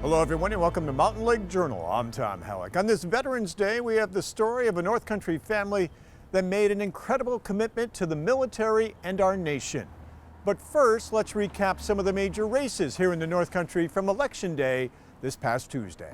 Hello everyone and welcome to Mountain Lake Journal. I'm Tom Halleck. On this Veterans Day, we have the story of a North Country family that made an incredible commitment to the military and our nation. But first, let's recap some of the major races here in the North Country from Election Day this past Tuesday.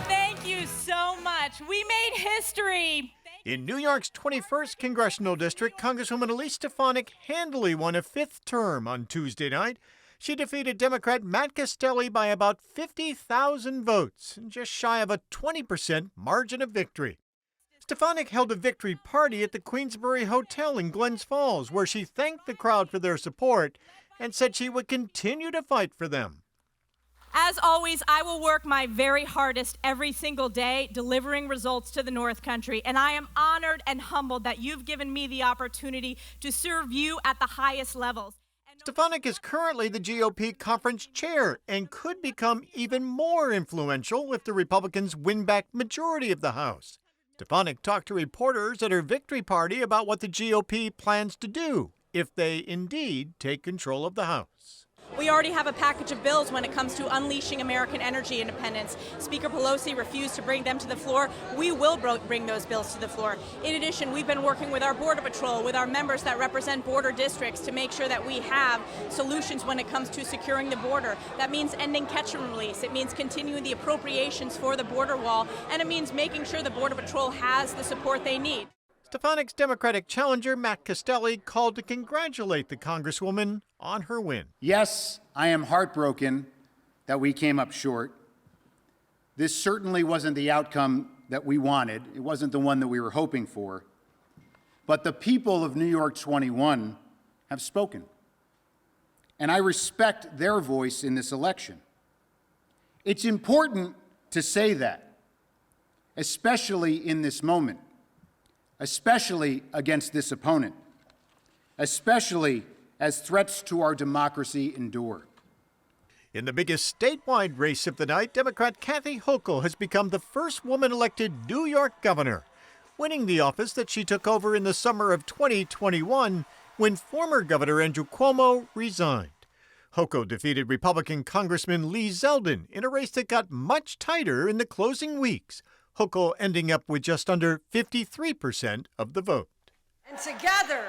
Thank you so much. We made history. In New York's 21st Congressional District, Congresswoman Elise Stefanik handily won a fifth term on Tuesday night. She defeated Democrat Matt Castelli by about 50,000 votes, just shy of a 20% margin of victory. Stefanik held a victory party at the Queensbury Hotel in Glens Falls, where she thanked the crowd for their support and said she would continue to fight for them. As always, I will work my very hardest every single day delivering results to the North Country, and I am honored and humbled that you've given me the opportunity to serve you at the highest levels. Stefanik is currently the GOP conference chair and could become even more influential if the Republicans win back majority of the House. Stefanik talked to reporters at her victory party about what the GOP plans to do if they indeed take control of the House. We already have a package of bills when it comes to unleashing American energy independence. Speaker Pelosi refused to bring them to the floor. We will bring those bills to the floor. In addition, we've been working with our Border Patrol, with our members that represent border districts to make sure that we have solutions when it comes to securing the border. That means ending catch and release. It means continuing the appropriations for the border wall, and it means making sure the Border Patrol has the support they need. Stefanik's Democratic challenger, Matt Castelli, called to congratulate the Congresswoman on her win. Yes, I am heartbroken that we came up short. This certainly wasn't the outcome that we wanted. It wasn't the one that we were hoping for. But the people of New York 21 have spoken. And I respect their voice in this election. It's important to say that, especially in this moment. Especially against this opponent, especially as threats to our democracy endure. In the biggest statewide race of the night, Democrat Kathy Hochul has become the first woman elected New York governor, winning the office that she took over in the summer of 2021 when former Governor Andrew Cuomo resigned. Hochul defeated Republican Congressman Lee Zeldin in a race that got much tighter in the closing weeks, Hochul ending up with just under 53% of the vote. And together,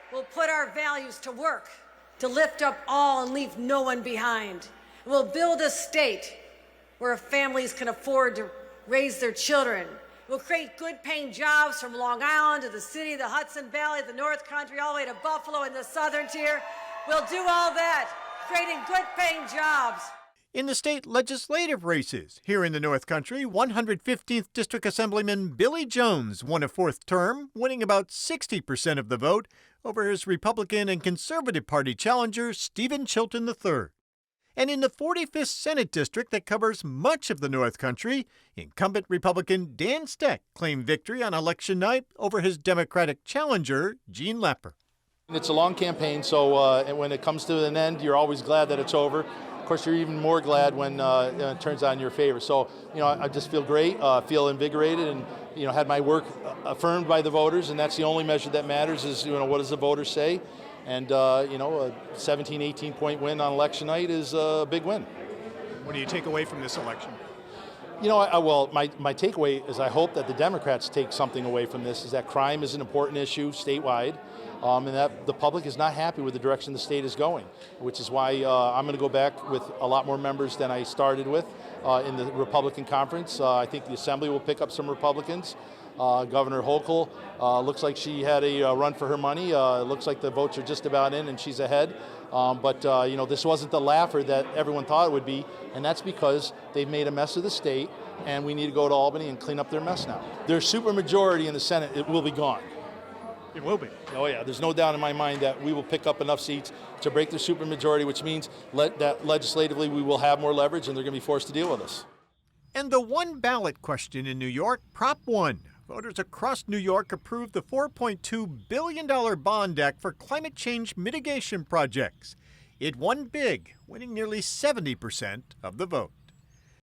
we'll put our values to work to lift up all and leave no one behind. We'll build a state where families can afford to raise their children. We'll create good-paying jobs from Long Island to the city, the Hudson Valley, the North Country, all the way to Buffalo and the Southern Tier. We'll do all that, creating good-paying jobs. In the state legislative races here in the North Country, 115th District Assemblyman Billy Jones won a fourth term, winning about 60% of the vote over his Republican and Conservative Party challenger, Stephen Chilton III. And in the 45th Senate District that covers much of the North Country, incumbent Republican Dan Steck claimed victory on election night over his Democratic challenger, Gene Lapper. It's a long campaign, so when it comes to an end, you're always glad that it's over. Of course, you're even more glad when it turns out in your favor. So, I just feel great, feel invigorated, and, had my work affirmed by the voters, and that's the only measure that matters is, what does the voters say? And, a 17, 18-point win on election night is a big win. What do you take away from this election? My takeaway is I hope that the Democrats take something away from this, is that crime is an important issue statewide. And that the public is not happy with the direction the state is going, which is why I'm going to go back with a lot more members than I started with in the Republican conference. I think the Assembly will pick up some Republicans. Governor Hochul looks like she had a run for her money. It looks like the votes are just about in and she's ahead. But this wasn't the laugher that everyone thought it would be, and that's because they've made a mess of the state, and we need to go to Albany and clean up their mess now. Their supermajority in the Senate, it will be gone. It will be. Oh, yeah. There's no doubt in my mind that we will pick up enough seats to break the supermajority, which means that legislatively we will have more leverage and they're going to be forced to deal with us. And the one ballot question in New York, Prop 1. Voters across New York approved the $4.2 billion bond deck for climate change mitigation projects. It won big, winning nearly 70% of the vote.